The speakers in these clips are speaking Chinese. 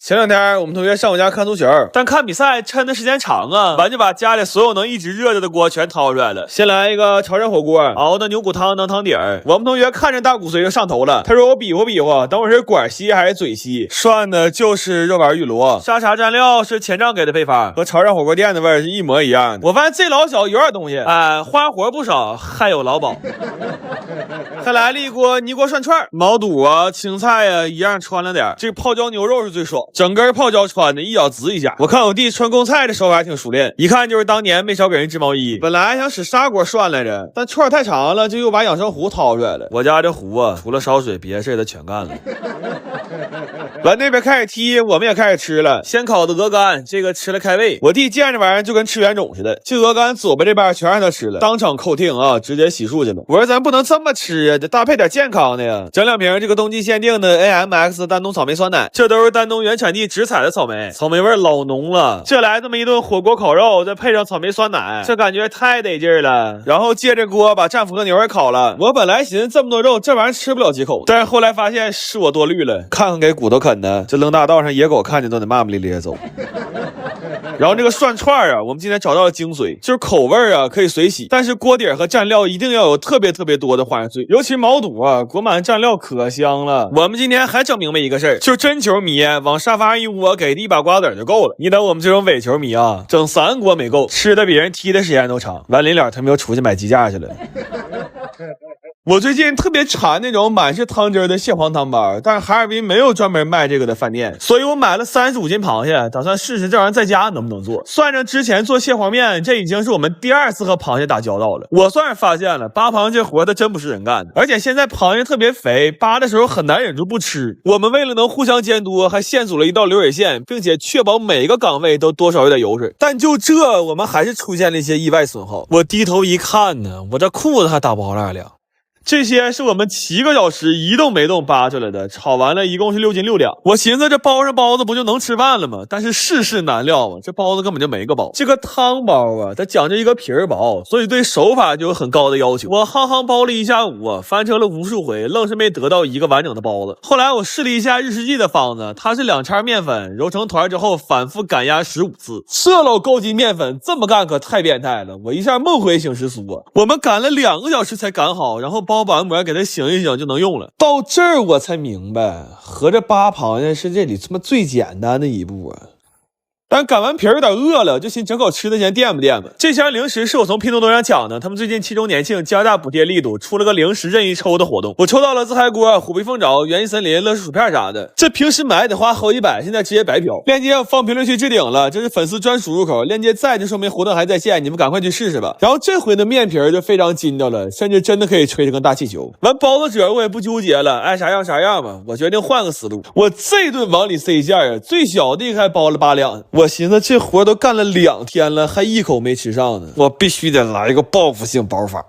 前两天我们同学上我家看足球，但看比赛抻的时间长啊，完就把家里所有能一直热着的锅全掏出来了。先来一个潮汕火锅，熬的牛骨汤当汤底儿。我们同学看着大骨髓就上头了，他说我比划，等会是管吸还是嘴吸？涮的就是肉丸玉螺，沙茶蘸料是前账给的配方，和潮汕火锅店的味儿是一模一样的。我发现这老小有点东西，花活不少，还有劳保。还来了一锅泥锅涮串，毛肚啊、青菜啊一样穿了点，这个泡椒牛肉是最爽。整根泡椒穿的，一咬滋一下。我看我弟穿贡菜的手法还挺熟练，一看就是当年没少给人织毛衣。本来想使砂锅涮来着，但串太长了，就又把养生壶掏出来了。我家这壶啊，除了烧水，别的事他全干了。完那边开始踢，我们也开始吃了。先烤的鹅肝，这个吃了开胃。我弟见这玩意儿就跟吃圆种似的，这鹅肝左边这边全让他吃了，当场扣听啊，直接洗漱去了。我说咱不能这么吃啊，得搭配点健康的呀。整2瓶这个冬季限定的 AMX 丹东草莓酸奶，这都是丹东原产地直采的草莓，草莓味老浓了。这来这么一顿火锅烤肉，再配上草莓酸奶，这感觉太得劲儿了。然后借着锅把战斧和牛也烤了。我本来寻思这么多肉，这玩意儿吃不了几口，但是后来发现是我多虑了，看看给骨头啃的，这扔大道上野狗看见都得骂骂咧咧走。然后这个涮串啊，我们今天找到了精髓，就是口味啊可以随喜，但是锅底和蘸料一定要有特别多的花生碎，尤其毛肚啊，裹满蘸料可香了。我们今天还整明白一个事儿，就是真球迷往沙发上一窝，给一把瓜子就够了。你等我们这种伪球迷啊，整3锅没够，吃的比人踢的时间都长。完临了他们又出去买鸡架去了。我最近特别馋那种满是汤汁的蟹黄汤包，但是哈尔滨没有专门卖这个的饭店，所以我买了35斤螃蟹，打算试试这玩意儿在家能不能做。算上之前做蟹黄面，这已经是我们第2次和螃蟹打交道了。我算是发现了，扒螃蟹活它真不是人干的，而且现在螃蟹特别肥，扒的时候很难忍住不吃。我们为了能互相监督，还现组了一道流水线，并且确保每个岗位都多少有点油水。但就这，我们还是出现了一些意外损耗。我低头一看呢，我这裤子还打包了2两。这些是我们7个小时一动没动扒出来的，炒完了一共是6斤6两。我寻思这包上包子不就能吃饭了吗？但是世事难料啊，这包子根本就没个包。这个汤包啊，它讲究一个皮儿薄，所以对手法就有很高的要求。我夯包了一下午啊，翻车了无数回，愣是没得到一个完整的包子。后来我试了一下日式记的方子，它是2叉面粉揉成团之后反复擀压15次。这老高级面粉这么干可太变态了，我一下梦回醒时苏啊！我们擀了2个小时才擀好，然后包完膜给它醒一醒就能用了。到这儿我才明白，合着扒螃蟹是这里他妈最简单的一步啊。但擀完皮有点饿了，就寻整口吃的先垫吧垫吧。这箱零食是我从拼多多上抢的，他们最近7周年庆加大补贴力度，出了个零食任意抽的活动。我抽到了自嗨锅、虎皮凤爪、园艺森林、乐事薯片啥的，这平时买得花好几百，现在直接白嫖。链接放评论区置顶了，这是粉丝专属入口，链接在就说明活动还在线，你们赶快去试试吧。然后这回的面皮就非常筋道了，甚至真的可以吹成个大气球。完包子褶我也不纠结了，爱啥样啥样吧，我决定换个思路。我这顿往里塞馅啊，最小的还包了8两。我寻思这活都干了2天了，还一口没吃上呢，我必须得来一个报复性包法。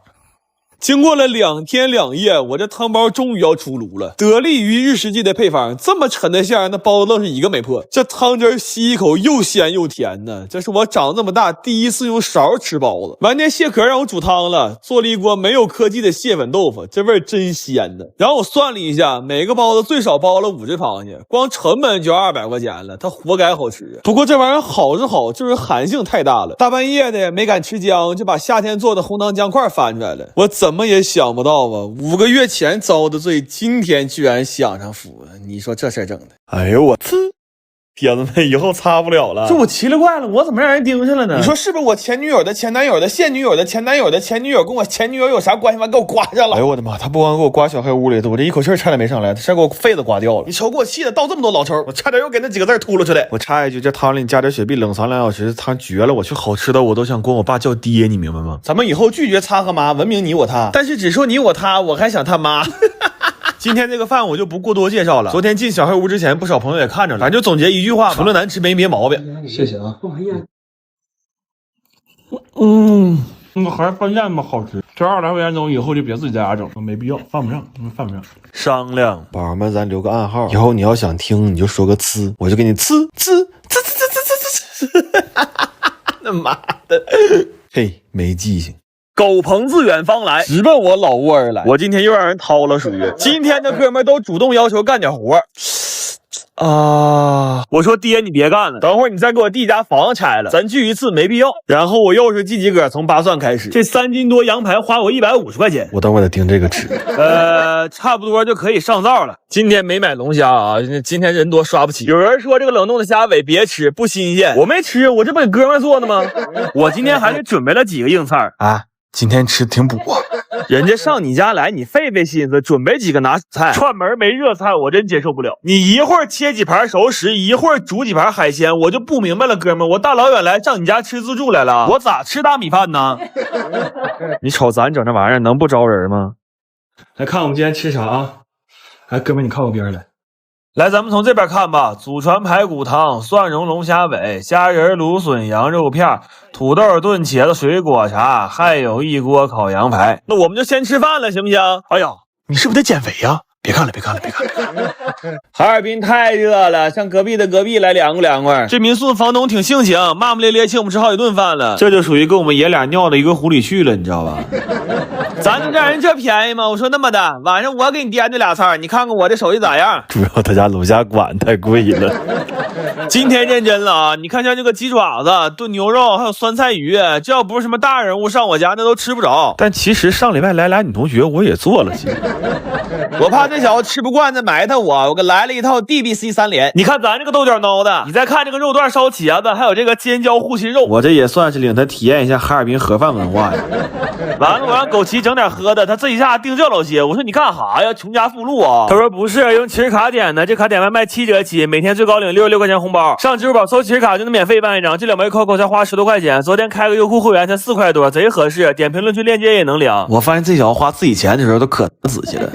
经过了2天2夜，我这汤包终于要出炉了。得力于日式记的配方，这么沉的馅，那包子愣是一个没破。这汤汁吸一口又鲜又甜呢，这是我长这么大第一次用勺吃包子。完那蟹壳让我煮汤了，做了一锅没有科技的蟹粉豆腐，这味儿真鲜呢。然后我算了一下，每个包子最少包了5只螃蟹，光成本就200块钱了，它活该好吃。不过这玩意儿好是好，就是寒性太大了，大半夜的没敢吃姜，就把夏天做的红糖姜块翻出来了。我怎么也想不到啊，5个月前遭的罪，今天居然享上福了。你说这事儿整的，哎呦我呲！铁子们以后擦不了了。这我奇了怪了，我怎么让人盯上了呢？你说是不是我前女友的前男友的现女友的前男友的前女友跟我前女友有啥关系？完给我刮上了！哎呦我的妈！他不光给我刮小黑屋里的，我这一口气差点没上来，他还给我肺子刮掉了。你瞅给我气的，倒这么多老抽，我差点又给那几个字秃噜出来。我插一句，这汤里你加点雪碧，冷藏2小时，汤绝了！我去好吃的我都想管我爸叫爹，你明白吗？咱们以后拒绝擦和妈，文明你我他，但是只说你我他，我还想他妈。今天这个饭我就不过多介绍了。昨天进小黑屋之前，不少朋友也看着了，咱就总结一句话吧：除了难吃没别毛病。谢谢啊。那还是饭店吧好吃。这200来块钱东西以后就别自己在家整，没必要，犯不上。商量，宝宝们，咱留个暗号，以后你要想听，你就说个呲，我就给你呲。他妈的，嘿，没记性。狗棚自远方来，直奔我老窝而来。我今天又让人掏了属于。今天的哥们都主动要求干点活。啊！我说爹，你别干了，等会儿你再给我弟家房子拆了，咱聚一次没必要。然后我又是记几个，从扒蒜开始，这3斤多羊排花我150块钱，我等会儿得盯这个吃。差不多就可以上灶了。今天没买龙虾啊，今天人多刷不起。有人说这个冷冻的虾尾别吃，不新鲜。我没吃，我这不给哥们做的吗？我今天还给准备了几个硬菜啊。今天吃挺补啊，人家上你家来，你费心思准备几个拿手菜，串门没热菜，我真接受不了。你一会儿切几盘熟食，一会儿煮几盘海鲜，我就不明白了，哥们，我大老远来上你家吃自助来了，我咋吃大米饭呢？你瞅咱整这玩意儿能不招人吗？来看我们今天吃啥啊？来，哥们，你靠我边来。来，咱们从这边看吧。祖传排骨汤、蒜蓉龙虾尾、虾仁芦笋、羊肉片、土豆炖茄子、水果茶，还有一锅烤羊排。那我们就先吃饭了，行不行？哎呀，你是不是得减肥呀？别看了，别看了，别看了。哈尔滨太热了，上隔壁的隔壁来凉快凉快。这民宿的房东挺性情，骂骂咧咧请我们吃好几顿饭了，这就属于跟我们爷俩尿到一个壶里去了，你知道吧？咱们家人这便宜吗？我说那么的，晚上我给你掂这俩菜，你看看我这手艺咋样？主要他家楼下馆太贵了。今天认真了啊！你看像这个鸡爪子、炖牛肉，还有酸菜鱼，这要不是什么大人物上我家，那都吃不着。但其实上礼拜来俩女同学，我也做了些。我怕这小子吃不惯，再埋汰我给来了一套 DBC 3连。你看咱这个豆角孬的，你再看这个肉段烧茄子，还有这个尖椒护心肉，我这也算是领他体验一下哈尔滨盒饭文化呀。完了，我让枸杞整点喝的，他这一下订这老些。我说你干啥呀？穷家富路啊？他说不是，用奇尔卡点的，这卡点外卖7折起，每天最高领66块钱红包，上支付宝搜奇尔卡就能免费办一张，这2枚扣才花10多块钱。昨天开个优酷会员才4块多，贼合适，点评论区链接也能领。我发现这小子花自己钱的时候都可仔细了。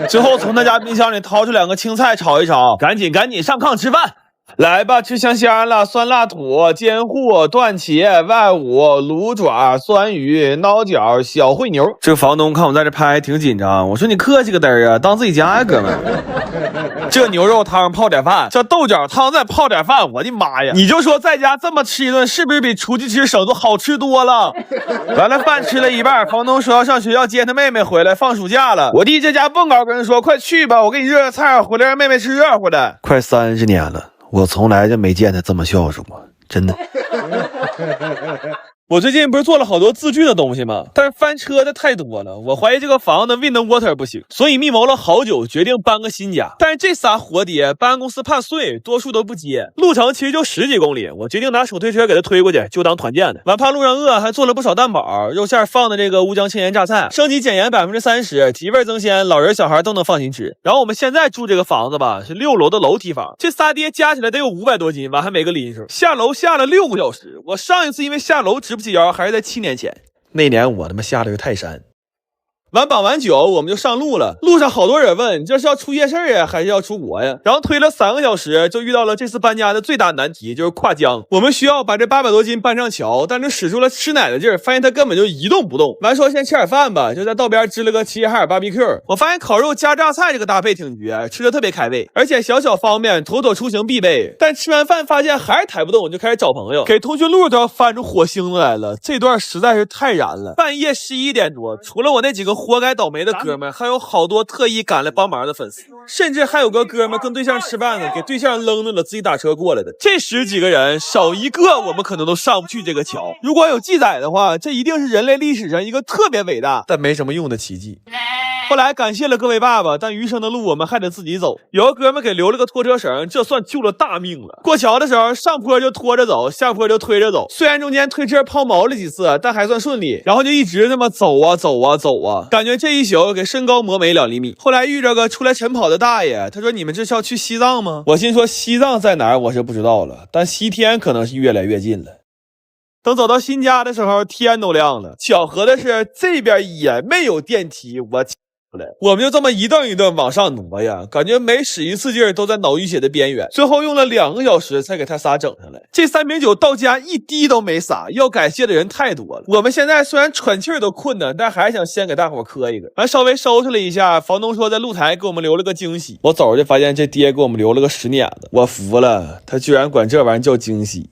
之后从他家冰箱里掏出2个青菜炒一炒，赶紧上炕吃饭。来吧，吃香香了，酸辣土、煎糊、断茄、外五、卤爪、酸鱼、孬角、小烩牛。这个房东看我在这拍挺紧张，我说你客气个嘚儿啊，当自己家呀，哥们儿。这牛肉汤泡点饭，这豆角汤再泡点饭，我的妈呀！你就说在家这么吃一顿，是不是比出去吃省都好吃多了？完了，饭吃了一半，房东说要上学校接他妹妹回来，放暑假了。我弟这家蹦高跟人说，快去吧，我给你热菜，回来让妹妹吃热乎的。快30年了。我从来就没见他这么孝顺过，真的。我最近不是做了好多自制的东西吗？但是翻车的太多了，我怀疑这个房子的 Wind Water 不行，所以密谋了好久，决定搬个新家。但是这仨活爹搬家公司怕碎，多数都不接，路程其实就10几公里，我决定拿手推车给他推过去，就当团建的。完怕路上饿，还做了不少蛋堡，肉馅放的这个乌江青盐榨菜，升级减盐30%，提味增鲜，老人小孩都能放心吃。然后我们现在住这个房子吧，是6楼的楼梯房，这仨爹加起来得有500多斤，完还没个邻居。下楼下了6个小时，我上一次因为下楼直不起腰，还是在7年前。那年我他妈下了个泰山。完绑完酒，我们就上路了。路上好多人问，这是要出夜市呀，还是要出国呀？然后推了3个小时，就遇到了这次搬家的最大难题，就是跨江。我们需要把这800多斤搬上桥，但是使出了吃奶的劲儿，发现它根本就一动不动。完说先吃点饭吧，就在道边支了个齐齐哈尔 BBQ。我发现烤肉加榨菜这个搭配挺绝，吃着特别开胃，而且小方便，妥出行必备。但吃完饭发现还是抬不动，就开始找朋友，给通讯录都要翻出火星子来了。这段实在是太燃了。半夜11点多，除了我那几个活该倒霉的哥们，还有好多特意赶来帮忙的粉丝，甚至还有个哥们跟对象吃饭呢，给对象扔着了，自己打车过来的。这10几个人少一个，我们可能都上不去这个桥。如果有记载的话，这一定是人类历史上一个特别伟大但没什么用的奇迹。后来感谢了各位爸爸，但余生的路我们还得自己走。有个哥们给留了个拖车绳，这算救了大命了。过桥的时候，上坡就拖着走，下坡就推着走。虽然中间推车抛锚了几次，但还算顺利。然后就一直那么走啊走啊走啊，感觉这一宿给身高磨没2厘米。后来遇着个出来晨跑的大爷，他说：“你们这是要去西藏吗？”我心说西藏在哪儿我是不知道了，但西天可能是越来越近了。等走到新家的时候，天都亮了。巧合的是，这边也没有电梯，我们就这么一顿一顿往上挪呀，感觉每使一次劲儿都在脑淤血的边缘。最后用了2个小时才给他仨整上来。这3瓶酒到家一滴都没洒，要感谢的人太多了。我们现在虽然喘气儿都困难，但还是想先给大伙磕一个。完稍微收拾了一下，房东说在露台给我们留了个惊喜。我走着就发现这爹给我们留了个10年的，我服了，他居然管这玩意儿叫惊喜。